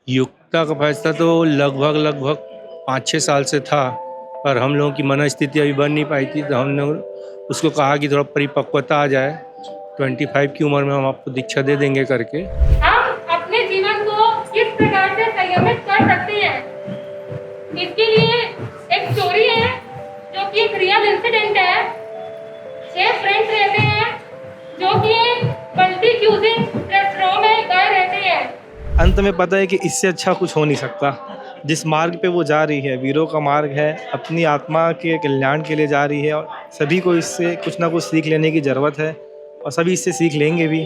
युक्ता का फैसला तो लगभग लगभग 5-6 साल से था, पर हम लोगों की मनस्थिति अभी बन नहीं पाई थी, तो हमने उसको कहा कि थोड़ा परिपक्वता आ जाए, 25 की उम्र में हम आपको दीक्षा दे देंगे करके। हम अपने जीवन को किस प्रकार से संयमित कर सकते हैं, इसके लिए एक स्टोरी है जो कि एक रियल इंसिडेंट है। 6 फ्रेंड्स रहते हैं जो कि मल्टी क्यूजिंग रेस्टोरेंट में गए रहते हैं। अंत में पता है कि इससे अच्छा कुछ हो नहीं सकता। जिस मार्ग पे वो जा रही है, वीरों का मार्ग है, अपनी आत्मा के कल्याण के लिए जा रही है और सभी को इससे कुछ ना कुछ सीख लेने की ज़रूरत है और सभी इससे सीख लेंगे भी।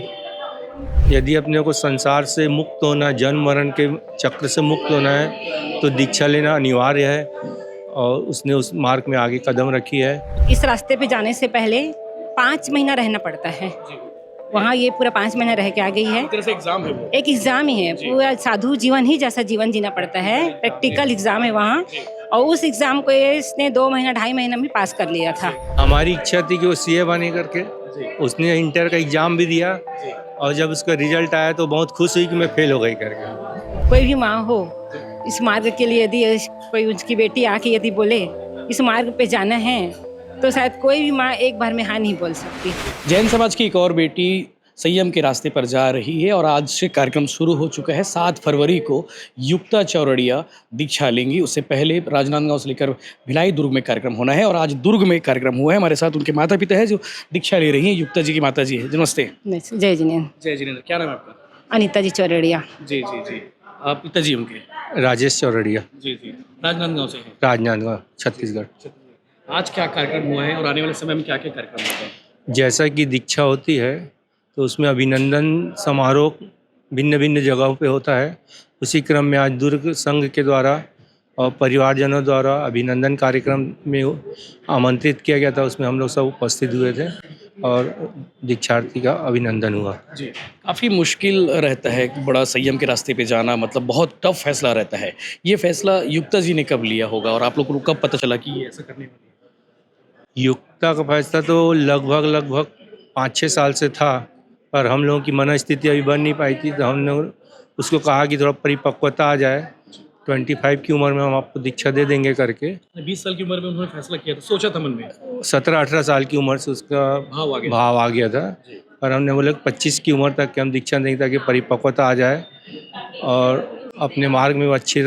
यदि अपने को संसार से मुक्त होना है, जन्म मरण के चक्र से मुक्त होना है, तो दीक्षा लेना अनिवार्य है और उसने उस मार्ग में आगे कदम रखी है। इस रास्ते पे जाने से पहले 5 महीना रहना पड़ता है। वहाँ ये पूरा 5 महीना रह के आ गई है। एक तरह से एग्जाम है वो। एक एग्ज़ाम ही है, पूरा साधु जीवन ही जैसा जीवन जीना पड़ता है। प्रैक्टिकल एग्ज़ाम है वहाँ, और उस एग्ज़ाम को इसने 2 महीना 2.5 महीना में पास कर लिया था। हमारी इच्छा थी कि वो सीए बने करके, उसने इंटर का एग्ज़ाम भी दिया और जब उसका रिजल्ट आया तो बहुत खुश हुई कि मैं फेल हो गई करके। कोई भी माँ हो, इस मार्ग के लिए यदि कोई उसकी बेटी आके यदि बोले इस मार्ग पे जाना है, तो शायद कोई भी माँ एक बार में हाँ नहीं बोल सकती। जैन समाज की एक और बेटी संयम के रास्ते पर जा रही है और आज से कार्यक्रम शुरू हो चुका है। 7 फरवरी को युक्ता चौरड़िया दीक्षा लेंगी। उससे पहले राजनांदगांव से लेकर भिलाई दुर्ग में कार्यक्रम होना है और आज दुर्ग में कार्यक्रम हुआ है। हमारे साथ उनके माता पिता है जो दीक्षा ले रही हैं। युक्ता जी की माता जी है। नमस्ते। जय जिनेन्द्र। जय जिनेन्द्र। क्या नाम है आपका? अनीता जी चौरड़िया। जी जी जी। आप पिताजी उनके? राजेश चौरड़िया। जी जी। राजनांदगांव से हैं। राजनांदगांव, छत्तीसगढ़। आज क्या कार्यक्रम हुआ है और आने वाले समय में क्या क्या कार्यक्रम होगा? जैसा कि दीक्षा होती है तो उसमें अभिनंदन समारोह भिन्न भिन्न जगहों पे होता है। उसी क्रम में आज दुर्ग संघ के द्वारा और परिवारजनों द्वारा अभिनंदन कार्यक्रम में आमंत्रित किया गया था। उसमें हम लोग सब उपस्थित हुए थे और दीक्षार्थी का अभिनंदन हुआ। जी, काफ़ी मुश्किल रहता है कि बड़ा संयम के रास्ते पे जाना, मतलब बहुत टफ फैसला रहता है। ये फैसला युक्ता जी ने कब लिया होगा और आप लोगों को कब पता चला कि ये ऐसा करने वाली है? युक्ता का फैसला तो लगभग लगभग 5-6 साल से था, पर हम लोगों की मनस्थिति अभी बन नहीं पाई थी, तो हमने उसको कहा कि थोड़ा परिपक्वता आ जाए, 25 की उम्र में हम आपको दीक्षा दे देंगे करके। 20 साल की उम्र में उन्होंने फैसला किया था, सोचा था मन में? 17-18 साल की उम्र से उसका भाव आ गया था, पर हमने बोले 25 की उम्र तक के हम दीक्षा देंगे ताकि परिपक्वता आ जाए और अपने मार्ग में वो अच्छी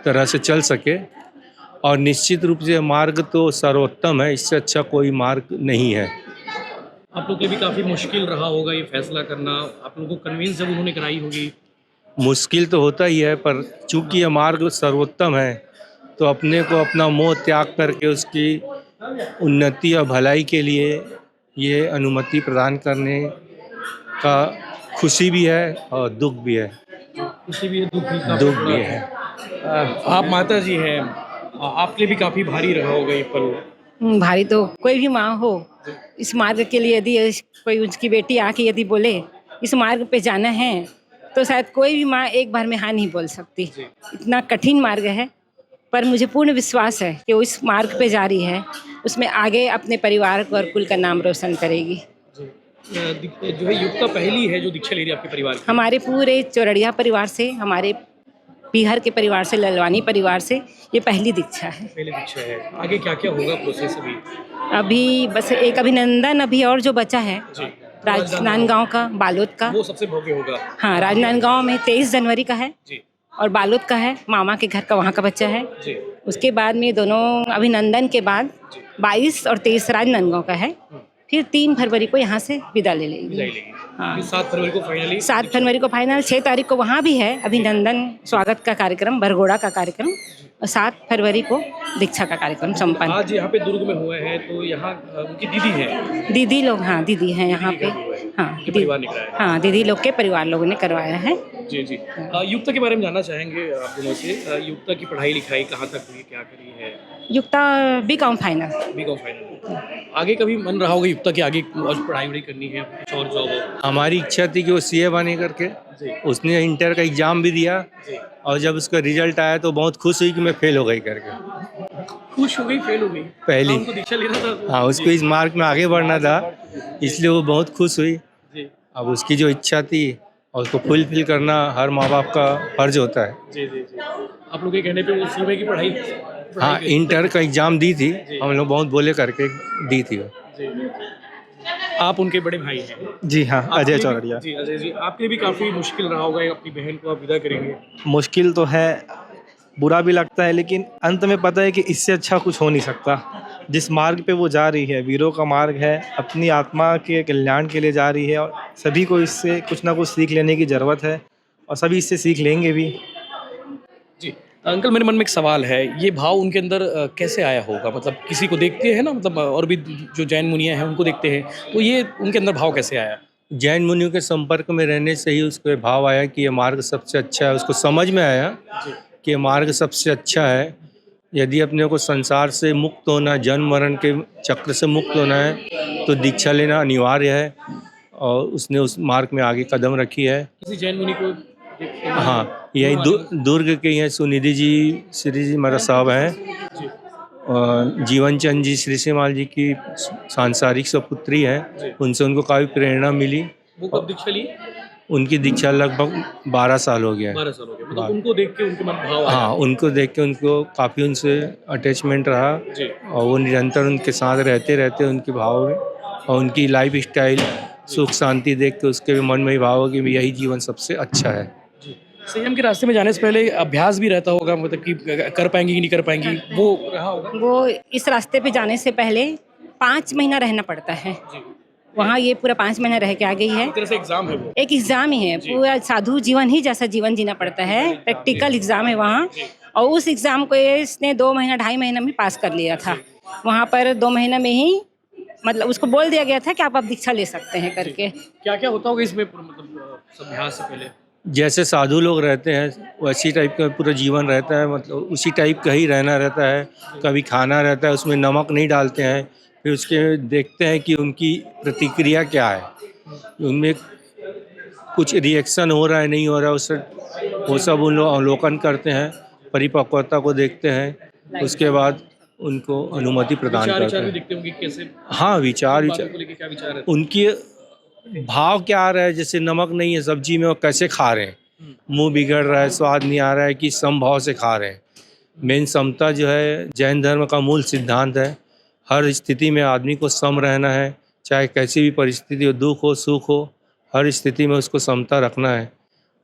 तरह से चल सके। और निश्चित रूप से मार्ग तो सर्वोत्तम है, इससे अच्छा कोई मार्ग नहीं है। आप लोग के लिए भी काफ़ी मुश्किल रहा होगा ये फैसला करना। आप लोगों को कन्विंस जब उन्होंने कराई होगी? मुश्किल तो होता ही है, पर चूंकि यह मार्ग सर्वोत्तम है तो अपने को अपना मोह त्याग करके उसकी उन्नति और भलाई के लिए ये अनुमति प्रदान करने का खुशी भी है और दुख भी है। खुशी भी है, दुख भी है। आप माता जी हैं, आपके लिए भी काफ़ी भारी रहा होगा ये पल। भारी तो कोई भी माँ हो, इस मार्ग के लिए यदि कोई उसकी बेटी आके यदि बोले इस मार्ग पे जाना है, तो शायद कोई भी माँ एक बार में हाँ नहीं बोल सकती। इतना कठिन मार्ग है, पर मुझे पूर्ण विश्वास है कि वो इस मार्ग पे जा रही है, उसमें आगे अपने परिवार को और कुल का नाम रोशन करेगी। जो है युक्ता पहली है जो दीक्षा ले रही है आपके परिवार की? हमारे पूरे चौरड़िया परिवार से, हमारे पीहर के परिवार से, ललवानी परिवार से ये पहली दीक्षा है। पहली दीक्षा है। आगे क्या क्या होगा प्रोसेस अभी? अभी बस एक अभिनंदन अभी और जो बचा है राजनांदगांव का, बालोद का। वो सबसे भव्य होगा। हाँ, राजनांदगांव में 23 जनवरी का है जी। और बालोद का है, मामा के घर का वहाँ का बच्चा है जी। उसके बाद में दोनों अभिनंदन के बाद 22 और 23 राजनांदगांव का है। फिर 3 फरवरी को यहाँ से विदा ले लेगी। हाँ, 7 फरवरी को फाइनली। 7 फरवरी को फाइनल। 6 तारीख को वहाँ भी है अभिनंदन स्वागत का कार्यक्रम, बरगोड़ा का कार्यक्रम, और 7 फरवरी को दीक्षा का कार्यक्रम संपन्न। आज यहाँ पे दुर्ग में हुआ है, तो यहाँ उनकी दीदी है? दीदी लोग, हाँ दीदी हैं यहाँ पे। हाँ, परिवार ने कराया? हाँ, दीदी लोग के परिवार लोगों ने करवाया है। जी जी। युक्ता के बारे में जानना चाहेंगे आप दोनों से। युक्ता की पढ़ाई लिखाई कहाँ तक हुई, क्या करी है? युक्ता B.Com फाइनल। B.Com final. आगे कभी मन रहा होगा युक्ता की आगे और पढ़ाई वढ़ाई करनी है, कुछ और जॉब हो? हमारी इच्छा थी कि वो सीए बने करके, उसने इंटर का एग्ज़ाम भी दिया और जब उसका रिजल्ट आया तो बहुत खुश हुई कि मैं फेल हो गई करके। खुश हो गई, फेल हो गई? पहली। उनको दीक्षा लेना था। हाँ, उसको इस मार्ग में आगे बढ़ना था, इसलिए वो बहुत खुश हुई। जी। अब उसकी जो इच्छा थी और उसको फुलफिल करना हर माँ बाप का फर्ज होता है। जी जी जी। आप लोग के कहने पे वो सीए की पढ़ाई हाँ, इंटर का एग्ज़ाम दी थी, हम लोग बहुत बोले करके दी थी वो। आप उनके बड़े भाई हैं। जी हाँ, आपके अजय लिए भी- चौरड़िया। जी अजय जी, आपके लिए भी काफ़ी मुश्किल रहा होगा, अपनी बहन को आप विदा करेंगे। मुश्किल तो है, बुरा भी लगता है, लेकिन अंत में पता है कि इससे अच्छा कुछ हो नहीं सकता। जिस मार्ग पे वो जा रही है, वीरों का मार्ग है, अपनी आत्मा के कल्याण के लिए जा रही है और सभी को इससे कुछ ना कुछ सीख लेने की ज़रूरत है और सभी इससे सीख लेंगे भी। जी अंकल, मेरे मन में एक सवाल है, ये भाव उनके अंदर कैसे आया होगा? मतलब किसी को देखते हैं ना, मतलब और भी जो जैन मुनियाँ हैं उनको देखते हैं, तो ये उनके अंदर भाव कैसे आया? जैन मुनियों के संपर्क में रहने से ही उसको ये भाव आया कि ये मार्ग सबसे अच्छा है। उसको समझ में आया कि ये मार्ग सबसे अच्छा है। यदि अपने को संसार से मुक्त होना, जन्म मरण के चक्र से मुक्त होना है तो दीक्षा लेना अनिवार्य है और उसने उस मार्ग में आगे कदम रखी है। किसी जैन मुनि को देखते हैं? हाँ, यही दुर्ग के ही हैं, सुनिधि जी श्री जी महाराज साहब हैं और जीवन चंद जी श्री श्रीमाल जी की सांसारिक सपुत्री है। उनसे उनको काफ़ी प्रेरणा मिली। वो कब दीक्षा ली? उनकी दीक्षा लगभग 12 साल हो गया है। 12 साल हो गए। मतलब उनको देख के उनके मन भाव आया। हाँ, उनको देख के उनको काफ़ी उनसे अटैचमेंट रहा जी। और वो निरंतर उनके साथ रहते रहते उनके भाव में और उनकी लाइफ स्टाइल सुख शांति देख के उसके मन में ही भाव हो कि यही जीवन सबसे अच्छा है। संयम के रास्ते में जाने से पहले अभ्यास भी रहता होगा, मतलब कि कर पाएंगी कि नहीं कर पाएंगी, वो रहा होगा। वो इस रास्ते पे जाने से पहले 5 महीना रहना पड़ता है वहाँ। ये पूरा 5 महीना रह के आ गई है। एक तरह से एग्जाम है वो। एक एग्ज़ाम ही है, पूरा साधु जीवन ही जैसा जीवन जीना पड़ता है। प्रैक्टिकल एग्ज़ाम है वहाँ और उस एग्ज़ाम को इसने 2 महीना 2.5 महीना में पास कर लिया था। वहाँ पर 2 महीना में ही मतलब उसको बोल दिया गया था कि आप दीक्षा ले सकते हैं करके। क्या क्या होता होगा इसमें, मतलब अभ्यास से पहले? जैसे साधु लोग रहते हैं वैसी टाइप का पूरा जीवन रहता है, मतलब उसी टाइप का ही रहना रहता है। कभी खाना रहता है उसमें नमक नहीं डालते हैं, फिर उसके देखते हैं कि उनकी प्रतिक्रिया क्या है, उनमें कुछ रिएक्शन हो रहा है नहीं हो रहा है, उससे वो सब उन लोग अवलोकन करते हैं, परिपक्वता को देखते हैं, उसके बाद उनको अनुमति प्रदान विचार करते विचार भी हैं। देखते होंगे कैसे, हाँ, विचार बातों को लेके क्या विचार है? उनकी भाव क्या आ रहा है, जैसे नमक नहीं है सब्जी में वो कैसे खा रहे हैं, मुंह बिगड़ रहा है, स्वाद नहीं आ रहा है कि समभाव से खा रहे हैं। मेन समता जो है जैन धर्म का मूल सिद्धांत है। हर स्थिति में आदमी को सम रहना है, चाहे कैसी भी परिस्थिति हो, दुख हो सुख हो, हर स्थिति में उसको समता रखना है।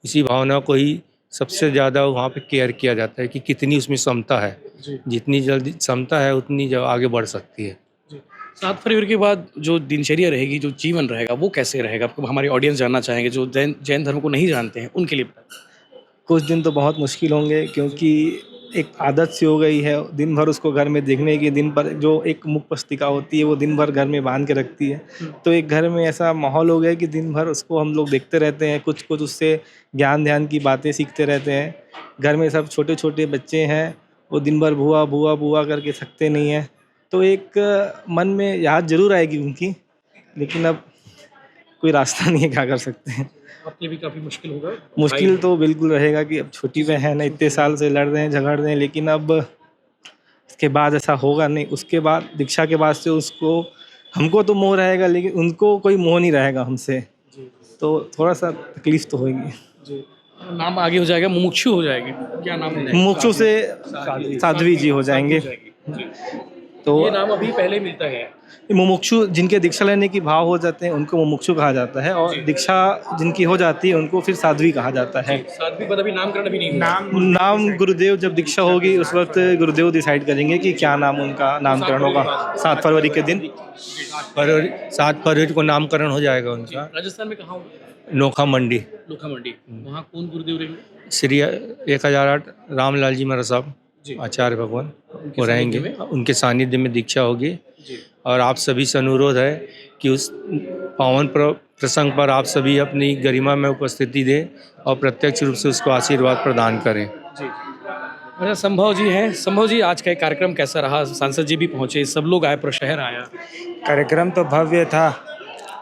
इसी भावना को ही सबसे ज़्यादा वहाँ पे केयर किया जाता है कि कितनी उसमें समता है। जितनी जल्दी समता है उतनी जो आगे बढ़ सकती है। 7 फरवरी के बाद जो दिनचर्या रहेगी, जो जीवन रहेगा, वो कैसे रहेगा? आपको हमारे ऑडियंस जानना चाहेंगे, जो जैन धर्म को नहीं जानते हैं उनके लिए। कुछ दिन तो बहुत मुश्किल होंगे क्योंकि एक आदत सी हो गई है दिन भर उसको घर में देखने की। दिन भर जो एक मुख पुस्तिका होती है वो दिन भर घर में बांध के रखती है, तो एक घर में ऐसा माहौल हो गया है कि दिन भर उसको हम लोग देखते रहते हैं, कुछ कुछ उससे ज्ञान ध्यान की बातें सीखते रहते हैं। घर में सब छोटे छोटे बच्चे हैं, वो दिन भर भुआ भुआ भुआ करके थकते नहीं हैं, तो एक मन में याद जरूर आएगी उनकी, लेकिन अब कोई रास्ता नहीं है, क्या कर सकते हैं। आपके भी काफ़ी मुश्किल होगा। मुश्किल तो बिल्कुल रहेगा कि अब छोटी बहन है, इतने साल से लड़ रहे हैं झगड़ रहे हैं, लेकिन अब इसके बाद ऐसा होगा नहीं। उसके बाद दीक्षा के बाद से उसको हमको तो मोह रहेगा, लेकिन उनको कोई मोह नहीं रहेगा हमसे, तो थोड़ा सा तकलीफ तो होगी। नाम आगे हो जाएगा, मुमुक्षु हो जाएगी। क्या नाम है? मुमुक्षु से साध्वी जी हो जाएंगे। तो ये नाम अभी पहले मिलता है। मुमुक्षु जिनके दीक्षा लेने की भाव हो जाते हैं उनको मुमुक्षु कहा जाता है, और दीक्षा जिनकी हो जाती है उनको फिर साध्वी कहा जाता है। साध्वी पद अभी नामकरण अभी नहीं हुआ। नाम गुरुदेव जब दीक्षा होगी उस वक्त गुरुदेव डिसाइड करेंगे कि क्या नाम उनका नामकरण होगा। 7 फरवरी के दिन 7 फरवरी को नामकरण हो जाएगा उनका। राजस्थान में कहाँ होगा? नोखा मंडी, लोखा मंडी। वहाँ कौन गुरुदेव रहेंगे? श्री 1008 रामलाल जी महाराज साहब आचार्य भगवान वो रहेंगे। उनके सानिध्य में दीक्षा होगी और आप सभी से अनुरोध है कि उस पावन प्रसंग पर आप सभी अपनी गरिमा में उपस्थिति दें और प्रत्यक्ष रूप से उसको आशीर्वाद प्रदान करें। अच्छा, संभव जी हैं। संभव जी, आज का ये कार्यक्रम कैसा रहा? सांसद जी भी पहुँचे, सब लोग आए, पूरा शहर आया। कार्यक्रम तो भव्य था।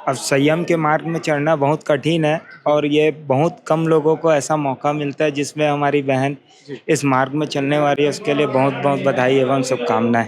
अब संयम के मार्ग में चढ़ना बहुत कठिन है और ये बहुत कम लोगों को ऐसा मौका मिलता है जिसमें हमारी बहन इस मार्ग में चलने वाली है। उसके लिए बहुत बहुत बधाई एवं शुभकामनाएं।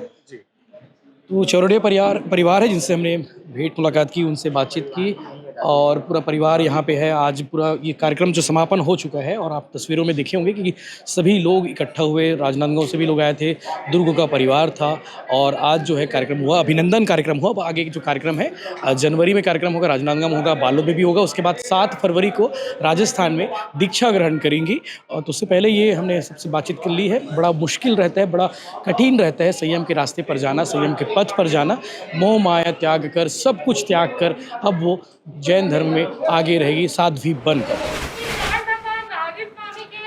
तो चौरड़िया परिवार है जिनसे हमने भेंट मुलाकात की, उनसे बातचीत की। और पूरा परिवार यहाँ पे है। आज पूरा ये कार्यक्रम जो समापन हो चुका है और आप तस्वीरों में देखे होंगे कि सभी लोग इकट्ठा हुए, राजनांदगांव से भी लोग आए थे, दुर्ग का परिवार था और आज जो है कार्यक्रम हुआ, अभिनंदन कार्यक्रम हुआ। अब आगे जो कार्यक्रम है जनवरी में कार्यक्रम होगा, राजनांदगांव में होगा, बालोद में भी होगा। उसके बाद 7 फरवरी को राजस्थान में दीक्षा ग्रहण करेंगी। और तो उससे पहले ये हमने सबसे बातचीत कर ली है। बड़ा मुश्किल रहता है, बड़ा कठिन रहता है संयम के रास्ते पर जाना, संयम के पथ पर जाना। मोह माया त्याग कर, सब कुछ त्याग कर अब वो जैन धर्म में आगे रहेगी, साध्वी बनकर। महावीर स्वामी के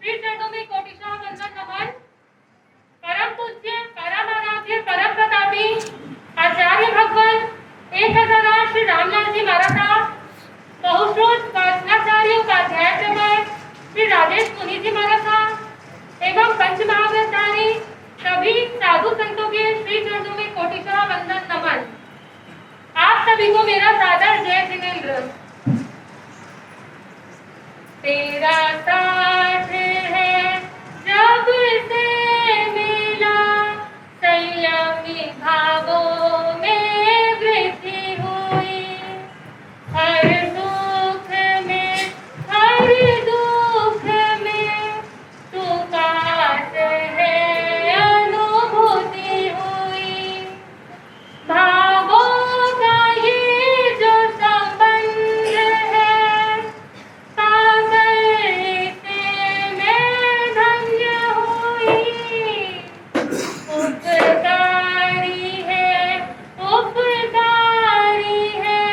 श्री चरणों में कोटिशा वंदन नमन। परम पूज्य, परम आराध्य, परम प्रतापी आचार्य भगवान 1008 श्री रामलाल जी महाराज, बहुश्रुत वासनाचार्य उपाध्याय प्रवर श्री राजेश मुनि जी महाराज एवं पंच महाव्रतधारी सभी साधु संतों के श्री चरणों में कोटिशा वंदन नमन। आप सभी को मेरा सादर जय जिनेन्द्र। तेरा साथ है जब से मिला, संयमी भावों में वृद्धि हुई। हर दुख में, हर दुख में तू पास है, अनुभूति हुई। भावों का ये जो संबंध है, पाकर से मैं धन्य हुई। उपकारी है, उपकारी है,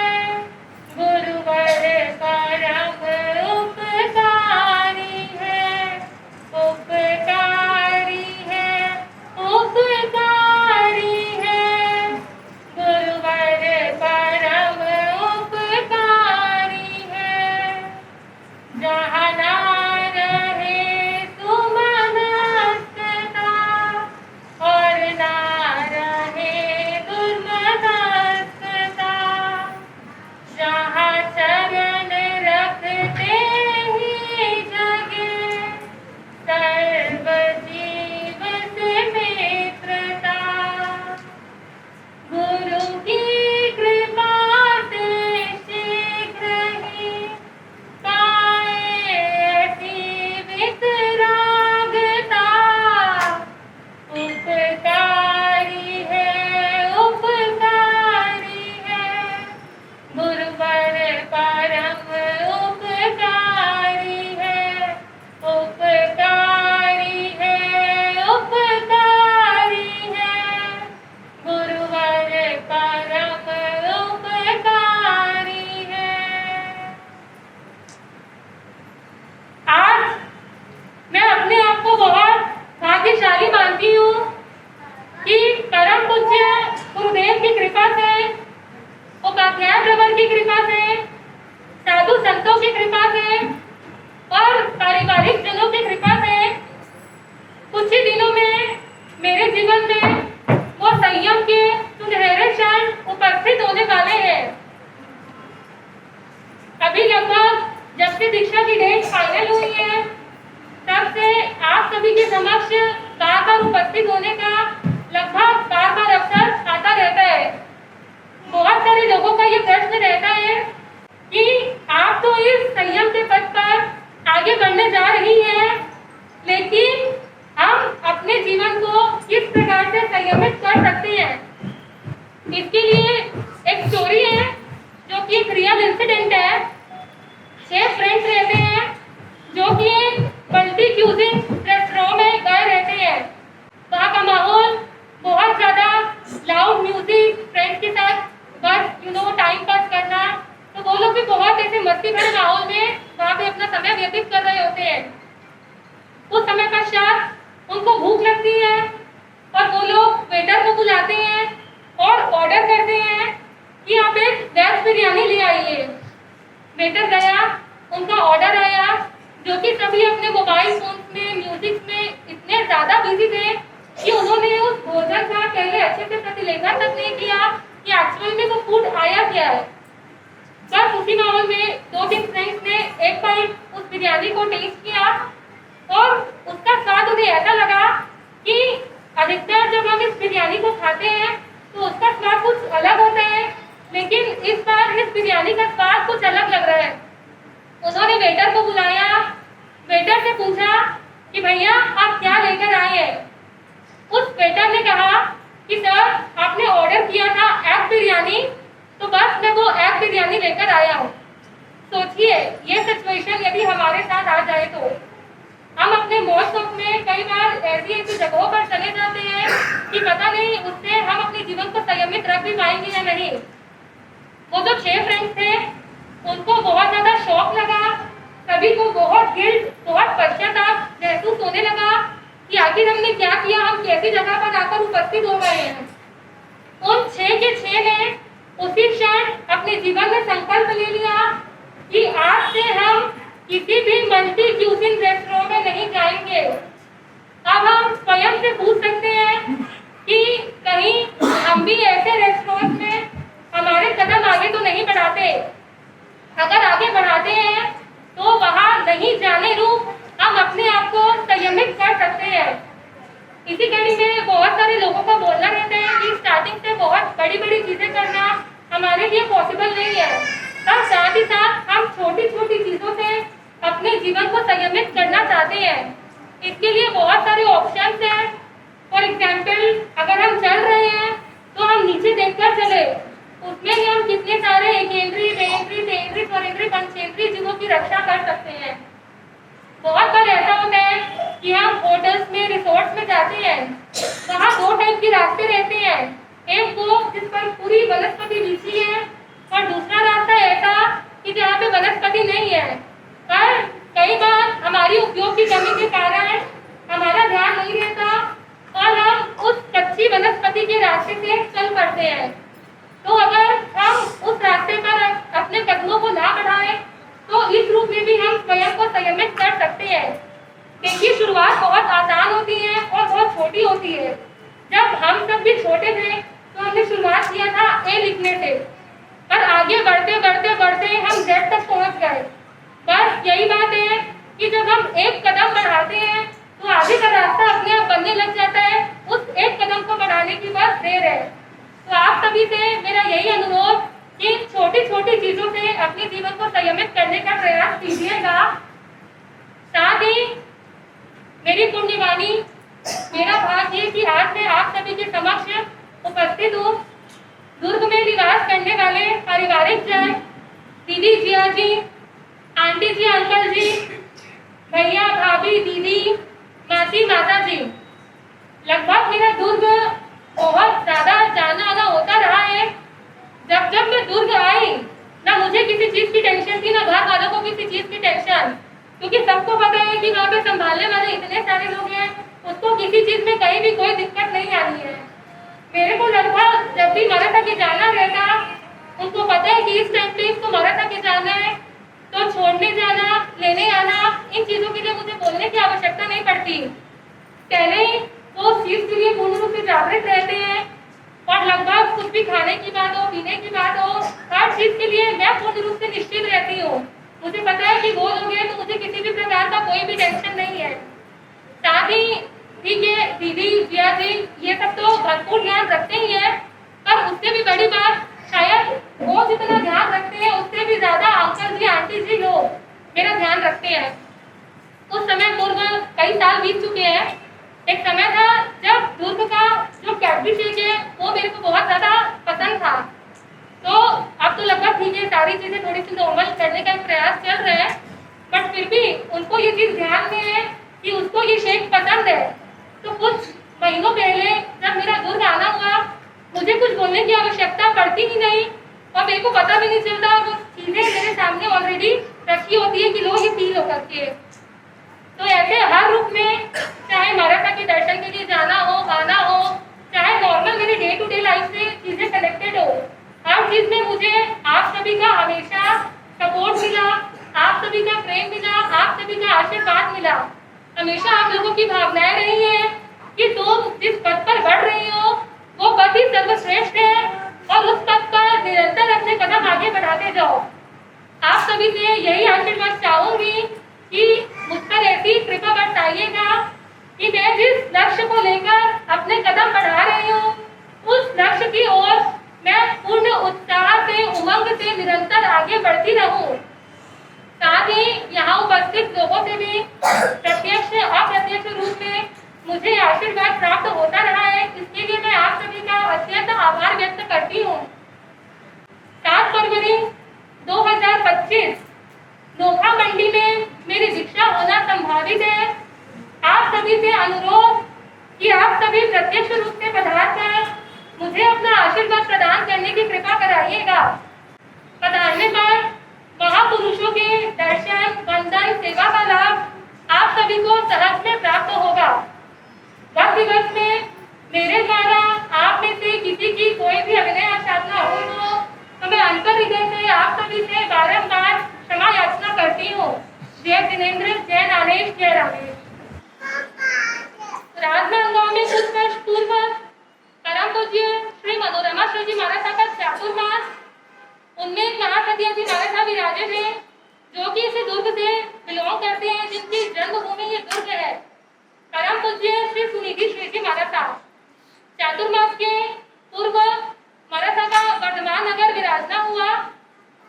गुरुवर परम उपकारी है। उपकारी है, उपकारी है, गुरुवर परम उपकारी है। जहाँ ना रहे सुमनस्कता और ना रहे दुर्मनस्कता, जहाँ चरण रखते ही जगे सर्व जीव से मित्रता। गुरु की कृपा से शीघ्र ही पाए ऐसी वितरागता। उपकारी है, उपकारी है, गुरुवर परम उपकारी है। उपकारी है, उपकारी है, गुरुवर परम उपकारी है। आज मैं अपने आप को बहुत भाग्यशाली मानती हूँ कि परम पूज्य गुरुदेव की कृपा से, उपाध्याय प्रवर की कृपा से, साधु संतों की कृपा से और पारिवारिक जनों की कृपा से कुछ ही दिनों में मेरे जीवन में वो संयम के सुनहरे क्षण उपस्थित होने वाले हैं। अभी लगभग जब से दीक्षा की डेट फाइनल हुई है, तब से आप सभी के समक्ष बार बार उपस्थित होने का लगभग बार अवसर आता रहता है। बहुत सारे लोगों का ये प्रश्न रहता है कि आप तो इस संयम के पथ पर आगे बढ़ने जा रही हैं, लेकिन हम अपने जीवन को किस प्रकार से संयमित कर सकते हैं। इसके लिए एक स्टोरी है जो कि एक रियल इंसिडेंट है। 6 फ्रेंड्स रहते हैं जो कि एक मल्टी क्यूजिंग रेस्टोरेंट में गए रहते हैं। वहाँ का माहौल बहुत ज़्यादा लाउड म्यूजिक, फ्रेंड्स के साथ बस टाइम पास करना, तो वो लोग भी बहुत ऐसे मस्ती भरे माहौल में वहाँ पे अपना समय व्यतीत कर रहे होते हैं। उस समय पश्चात उनको भूख लगती है और वो लोग वेटर को बुलाते हैं और ऑर्डर करते हैं कि आप एक वेज बिरयानी ले आइए। वेटर गया, उनका ऑर्डर आया, जो कि सभी अपने मोबाइल फोन में, म्यूजिक में इतने ज़्यादा बिजी थे कि उन्होंने उस भोजन का पहले अच्छे से प्रतिलेखन तक नहीं किया कि एक्चुअल में वो फूड आया क्या है। बस उसी माहौल में 2-3 फ्रेंड्स ने एक बाइट उस बिरयानी को टेस्ट किया और उसका स्वाद उन्हें ऐसा लगा कि अधिकतर जब हम इस बिरयानी को खाते हैं तो उसका स्वाद कुछ अलग होता है, लेकिन इस बार इस बिरयानी बिरयानी का स्वाद कुछ अलग लग रहा है। उन्होंने वेटर को बुलाया, वेटर से पूछा कि भैया आप क्या लेकर आए हैं। उस वेटर ने कहा कि सर आपने ऑर्डर किया था एग बिरयानी, तो बस मैं वो एग बिरयानी लेकर आया हूँ। सोचिए ये सिचुएशन यदि हमारे साथ आ जाए तो हम अपने मौज शौक में कई बार ऐसी ऐसी जगहों पर चले जाते हैं कि पता नहीं उससे हम अपने जीवन को संयमित रख भी पाएंगे या नहीं। वो जो 6 फ्रेंड्स थे उनको बहुत ज़्यादा शौक लगा, सभी को बहुत गिल्ट, बहुत पश्चाताप महसूस होने लगा कि आखिर हमने क्या किया, हम कैसी जगह पर आकर उपस्थित हो गए हैं। उन 6 के 6 ने उसी क्षण अपने जीवन में संकल्प ले लिया कि आज से हम किसी भी मल्टी क्यूजिन रेस्टोरेंट में नहीं जाएंगे। अब हम स्वयं से पूछ सकते हैं कि कहीं हम भी ऐसे रेस्टोरेंट में हमारे कदम आगे तो नहीं बढ़ाते। अगर आगे बढ़ाते हैं तो वहाँ नहीं जाने रूप हम अपने आप को संयमित कर सकते हैं। इसी कड़ी में बहुत सारे लोगों का बोलना रहता है कि स्टार्टिंग से बहुत बड़ी बड़ी चीज़ें करना हमारे लिए पॉसिबल नहीं है, पर साथ ही साथ हम छोटी छोटी चीज़ों से अपने जीवन को संयमित करना चाहते हैं। इसके लिए बहुत सारे ऑप्शंस हैं। फॉर एग्जाम्पल अगर हम चल रहे हैं तो हम नीचे देखकर चले, उसमें ही हम कितने सारे एकेंद्रीय, द्विकेंद्रीय, तेंद्रीय, स्वरेंद्रीय, पंचेंद्रीय जीवों की रक्षा कर सकते हैं। बहुत बार ऐसा होता है कि हम होटल्स में, रिसोर्ट्स में जाते हैं, वहाँ 2 टाइप के रास्ते रहते हैं। एक वो जिस पर पूरी वनस्पति बिछी है और दूसरा रास्ता ऐसा कि जहाँ पे वनस्पति नहीं है। पर कई बार हमारी उपयोग की कमी के कारण हमारा ध्यान नहीं रहता और हम उस कच्ची वनस्पति के रास्ते से चल पड़ते हैं। तो अगर हम उस रास्ते पर अपने कदमों को ना बढ़ाएं तो इस रूप में भी हम स्वयं को संयमित कर सकते हैं। देखिए शुरुआत बहुत आसान होती है और बहुत छोटी होती है। जब हम सब भी छोटे थे तो हमने शुरुआत किया था ए लिखने से, पर आगे बढ़ते बढ़ते बढ़ते हम जेड तक पहुंच गए। बस यही बात है कि जब हम एक कदम बढ़ाते हैं तो आगे का रास्ता अपने आप बनने लग जाता है। उस एक कदम को बढ़ाने की बस देर है। तो आप सभी से मेरा यही अनुरोध कि छोटी छोटी चीजों से अपने जीवन को संयमित करने का प्रयास कीजिएगा। साथ ही मेरी पुण्यवाणी, मेरा भाग्य कि आज मैं आप सभी के समक्ष उपस्थित हूँ। दुर्ग में निवास करने वाले पारिवारिक जन, दीदी जिया जी, आंटी जी, अंकल जी, भैया भाभी, दीदी, मासी, माता जी, लगभग मेरा दुर्ग बहुत ज़्यादा जाना आना होता रहा है। जब जब मैं दुर्ग आई ना मुझे किसी चीज़ की टेंशन थी, ना घर वालों को किसी चीज़ की टेंशन, क्योंकि सबको पता है कि वहाँ पे संभालने वाले इतने सारे लोग हैं, उसको किसी चीज़ में कहीं भी कोई दिक्कत नहीं आनी है। मेरे को लगभग जब भी मराठा के जाना रहता, उनको पता है कि इस टाइम पे इसको मराठा के जाना है, तो छोड़ने जाना, लेने आना, इन चीज़ों के लिए मुझे बोलने की आवश्यकता नहीं पड़ती। पहले ही वो उस चीज़ के लिए पूर्ण रूप से जागृत रहते हैं और लगभग कुछ भी खाने की बात हो, पीने की बात हो, हर चीज़ के लिए मैं पूर्ण रूप से निश्चित रहती हूँ। मुझे पता है कि वो लोग हैं तो मुझे किसी भी प्रकार का कोई भी टेंशन नहीं है। साथ ही ठीक है, दीदी, जिया जी, ये सब तो भरपूर ध्यान रखते ही हैं, पर उससे भी बड़ी बात शायद वो जितना ध्यान रखते हैं उससे भी ज़्यादा अंकल जी, आंटी जी लोग मेरा ध्यान रखते हैं। उस समय दुर्ग कई साल बीत चुके हैं। एक समय था जब दुर्ग का जो कैडबरी शेक है वो मेरे को बहुत ज़्यादा पसंद था। तो अब तो लगभग ठीक है, सारी चीज़ें थोड़ी सी नॉर्मल करने का प्रयास चल रहा है, बट फिर भी उनको ये चीज़ ध्यान में है कि उसको ये शेक पसंद है। तो कुछ महीनों पहले जब मेरा दुर्ग आना हुआ, मुझे कुछ बोलने की आवश्यकता पड़ती ही नहीं और मेरे को पता भी नहीं चलता, वो चीज़ें मेरे सामने ऑलरेडी रखी होती है कि लोग ये फील हो सकती है। तो ऐसे हर रूप में, चाहे मराठा के दर्शन के लिए जाना हो, आना हो, चाहे नॉर्मल मेरे डे टू डे लाइफ से चीज़ें कनेक्टेड हो, हर चीज़ में मुझे आप सभी का हमेशा सपोर्ट मिला, आप सभी का प्रेम मिला, आप सभी का आशीर्वाद मिला। हमेशा आप लोगों की भावनाएं रही हैं कि तुम जिस पद पर बढ़ रही हो वो पद ही सर्वश्रेष्ठ है और उस पद पर निरंतर अपने कदम आगे बढ़ाते जाओ। आप सभी से यही आशीर्वाद चाहूंगी कि मुझ पर ऐसी कृपा बरसाइएगा कि मैं जिस लक्ष्य को लेकर अपने कदम बढ़ा रही हूँ उस लक्ष्य की ओर मैं पूर्ण उत्साह से, उमंग से निरंतर आगे बढ़ती रहूं। साथ ही यहाँ उपस्थित लोगों से भी प्रत्यक्ष अप्रत्यक्ष रूप में मुझे आशीर्वाद प्राप्त होता रहा है, इसके लिए मैं आप सभी का अत्यंत आभार व्यक्त करती हूँ। 7 फरवरी 2025 नोखा मंडी में मेरी दीक्षा होना संभावित है। आप सभी से अनुरोध कि आप सभी प्रत्यक्ष रूप से पधार कर मुझे अपना आशीर्वाद प्रदान करने की कृपा कराइएगा। पधारने पर महापुरुषों के दर्शन, वंदन, सेवा का लाभ आप सभी को सहज में प्राप्त होगा। वक्त दिवस में मेरे द्वारा आप में से किसी की कोई भी अभिनय आसाधना हो तो मैं अंतर हृदय से आप सभी से बारंबार क्षमा याचना करती हूँ। जय जिनेंद्र, जय नानेश, जय रामेश। राजनांदगांव में कुछ वर्ष पूर्व परम पूज्य श्री मनोरमा श्री जी महाराज का चातुर्मास, उनमें एक महासतिया जी महाराज विराजे थे, जो कि इस दुर्ग से बिलोंग करते हैं, जिनकी जन्मभूमि ये दुर्ग है। परम पूज्य श्री सुनिधि श्री जी महाराज चातुर्मास के पूर्व महाराज का वर्धमान नगर विराजना हुआ।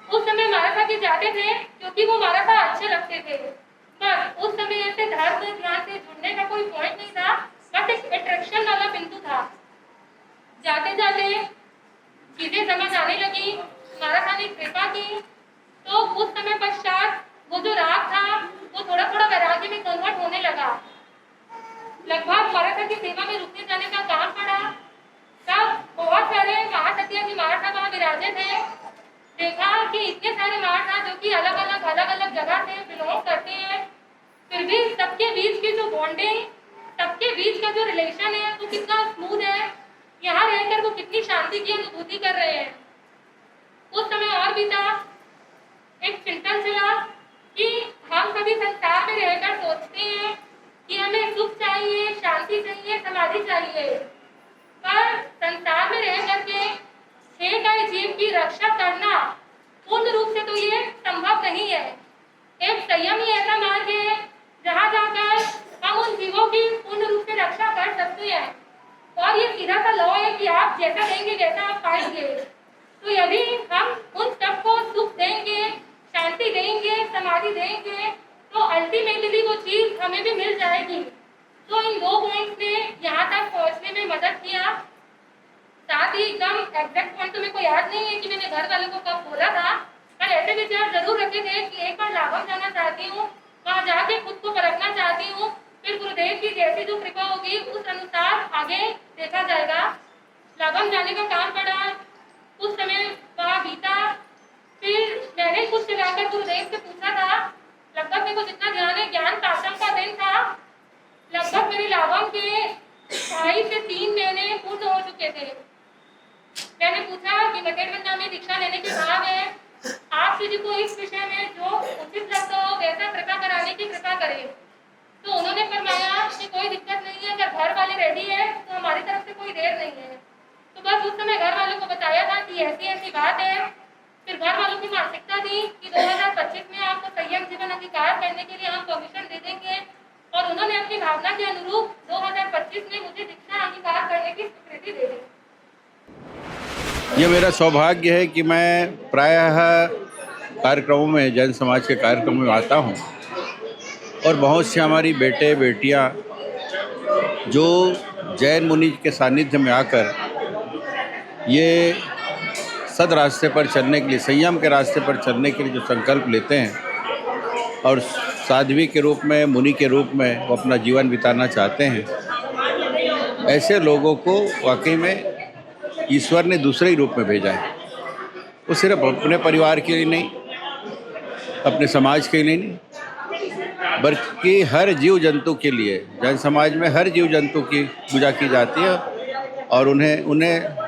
उस समय महाराज जी जाते थे क्योंकि वो महाराज अच्छे लगते थे। बस उस समय ऐसे धर्म ज्ञान से जुड़ने का कोई पॉइंट नहीं था, बस एक अट्रैक्शन वाला बिंदु था। जाते जाते चीजें समझ आने लगी, महाराज ने कृपा की, तो उस समय पश्चात वो जो राग था वो थोड़ा थोड़ा वैराग्य में कन्वर्ट होने लगा। लगभग महाराज की सेवा में रुकने जाने का काम पड़ा। तब बहुत सारे महासतिया जी महाराज वहाँ विराजे थे। देखा कि इतने सारे महाराज जो कि अलग अलग जगह से बिलोंग करते हैं, फिर भी सबके बीच की जो बॉन्डिंग, सबके बीच का जो रिलेशन है वो कितना स्मूथ है, यहाँ रहकर वो कितनी शांति की अनुभूति कर रहे हैं। उस समय और भी था, एक चिंतन चला कि हम सभी संसार में रहकर सोचते हैं कि हमें सुख चाहिए, शांति चाहिए, समाधि चाहिए, पर संसार में रह करके एक जीव की रक्षा करना पूर्ण रूप से तो ये संभव नहीं है। एक संयम ही ऐसा मार्ग है जहाँ जाकर हम उन जीवों की पूर्ण रूप से रक्षा कर सकते हैं। और ये सीधा सा लॉ है कि आप जैसा देंगे वैसा आप पाएंगे। तो यदि हम उन सबको सुख देंगे, शांति देंगे, समाधि देंगे, तो अल्टीमेटली वो चीज हमें भी मिल जाएगी। तो इन 2 पॉइंट्स ने यहाँ तक पहुँचने में मदद किया। साथ ही एकदम एग्जैक्ट पॉइंट तो मेरे को याद नहीं है कि मैंने घर वालों को कब बोला था, पर ऐसे विचार जरूर रखे थे कि एक बार लाभम जाना चाहती हूँ, वहाँ जाके खुद को परखना चाहती हूँ, फिर गुरुदेव की जैसी जो कृपा होगी उस अनुसार आगे देखा जाएगा। लाभम जाने का काम पड़ा, उस समय वहाँ बीता। फिर मैंने कुछ चलाकर गुरुदेव से पूछा था, लगभग मेरे को जितना ध्यान है ज्ञान पाठम का दिन था, लगभग मेरे लाभम के 2.5 से 3 महीने पूर्ण हो चुके थे। मैंने पूछा कि बटेरबंदा में दीक्षा लेने के भाव है, आप जी को इस विषय में जो उचित लगता हो वैसा कृपा कराने की कृपा करें। तो उन्होंने फरमाया कि कोई दिक्कत नहीं है, अगर घर वाले रेडी है तो हमारी तरफ से कोई देर नहीं है। तो बस उस समय घर वालों को बताया था कि ऐसी ऐसी बात है। फिर घर वालों की मानसिकता थी कि 2025 में आपको संयम जीवन अंगीकार करने के लिए हम परमिशन दे देंगे, और उन्होंने अपनी भावना के अनुरूप 2025 में मुझे दीक्षा अंगीकार करने की स्वीकृति दे दी। ये मेरा सौभाग्य है कि मैं प्रायः कार्यक्रमों में, जैन समाज के कार्यक्रमों में आता हूँ, और बहुत से हमारी बेटे बेटियाँ जो जैन मुनि के सानिध्य में आकर ये सद रास्ते पर चलने के लिए, संयम के रास्ते पर चलने के लिए जो संकल्प लेते हैं और साध्वी के रूप में, मुनि के रूप में वो अपना जीवन बिताना चाहते हैं, ऐसे लोगों को वाकई में ईश्वर ने दूसरे ही रूप में भेजा है। वो सिर्फ अपने परिवार के लिए नहीं, अपने समाज के लिए नहीं, बल्कि हर जीव जंतु के लिए, जैन समाज में हर जीव जंतु की पूजा की जाती है और उन्हें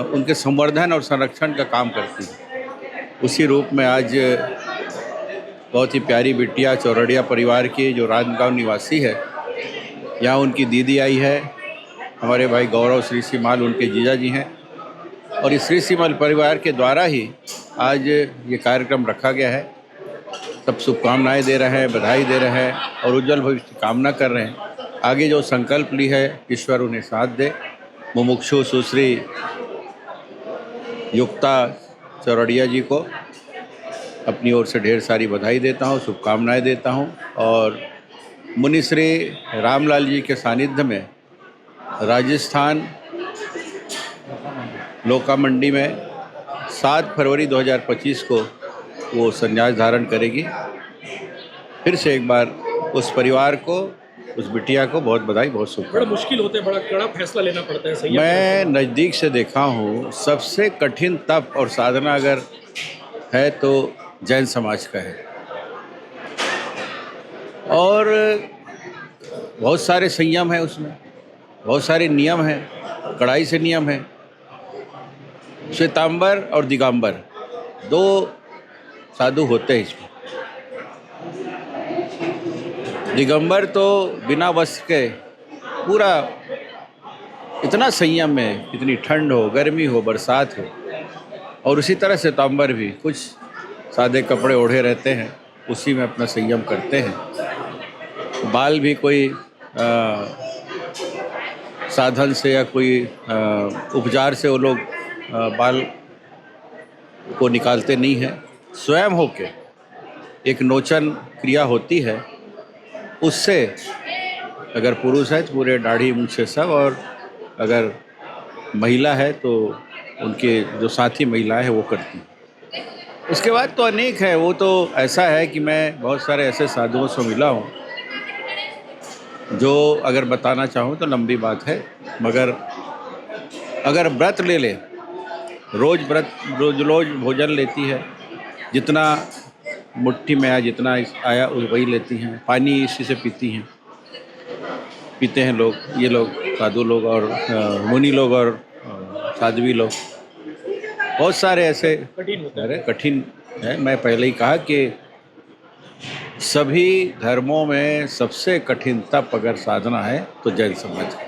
उनके संवर्धन और संरक्षण का काम करती है। उसी रूप में आज बहुत ही प्यारी बिटिया चौरड़िया परिवार की जो राजनांदगांव निवासी है, यहाँ उनकी दीदी आई है, हमारे भाई गौरव श्री सीमाल उनके जीजा जी हैं, और इस श्री सीमाल परिवार के द्वारा ही आज ये कार्यक्रम रखा गया है। सब शुभकामनाएं दे रहे हैं, बधाई दे रहे हैं और उज्जवल भविष्य की कामना कर रहे हैं। आगे जो संकल्प ली है ईश्वर उन्हें साथ दे। मुमुक्षु सुश्री युक्ता चौरड़िया जी को अपनी ओर से ढेर सारी बधाई देता हूँ, शुभकामनाएं देता हूँ। और मुनिश्री रामलाल जी के सानिध्य में राजस्थान लोका मंडी में 7 फरवरी 2025 को वो संन्यास धारण करेगी। फिर से एक बार उस परिवार को, उस बिटिया को बहुत बधाई, बहुत बड़ा शुभकामनाएं। मुश्किल होता है, बड़ा कड़ा फैसला लेना पड़ता है संयम। मैं नज़दीक से देखा हूँ, सबसे कठिन तप और साधना अगर है तो जैन समाज का है। और बहुत सारे संयम है उसमें, बहुत सारे नियम हैं, कड़ाई से नियम है। श्वेतांबर और दिगंबर 2 साधु होते हैं इसमें। दिगंबर तो बिना वस्त्र के पूरा इतना संयम में, इतनी ठंड हो, गर्मी हो, बरसात हो, और उसी तरह श्वेतांबर भी कुछ सादे कपड़े ओढ़े रहते हैं, उसी में अपना संयम करते हैं। बाल भी कोई साधन से या कोई उपचार से वो लोग बाल को निकालते नहीं हैं। स्वयं होके एक नोचन क्रिया होती है, उससे अगर पुरुष है तो पूरे दाढ़ी मूंछ सब, और अगर महिला है तो उनके जो साथी महिला है वो करती हैं। उसके बाद तो अनेक है, वो तो ऐसा है कि मैं बहुत सारे ऐसे साधुओं से मिला हूँ जो अगर बताना चाहूँ तो लंबी बात है, मगर अगर व्रत ले ले, रोज़ भोजन लेती है, जितना मुट्ठी में आया, जितना आया वही लेती हैं, पानी इसी से पीते हैं लोग, ये लोग साधु लोग और मुनि लोग और साध्वी लोग। बहुत सारे ऐसे कठिन है। मैं पहले ही कहा कि सभी धर्मों में सबसे कठिन तप अगर साधना है तो जैन समाज है।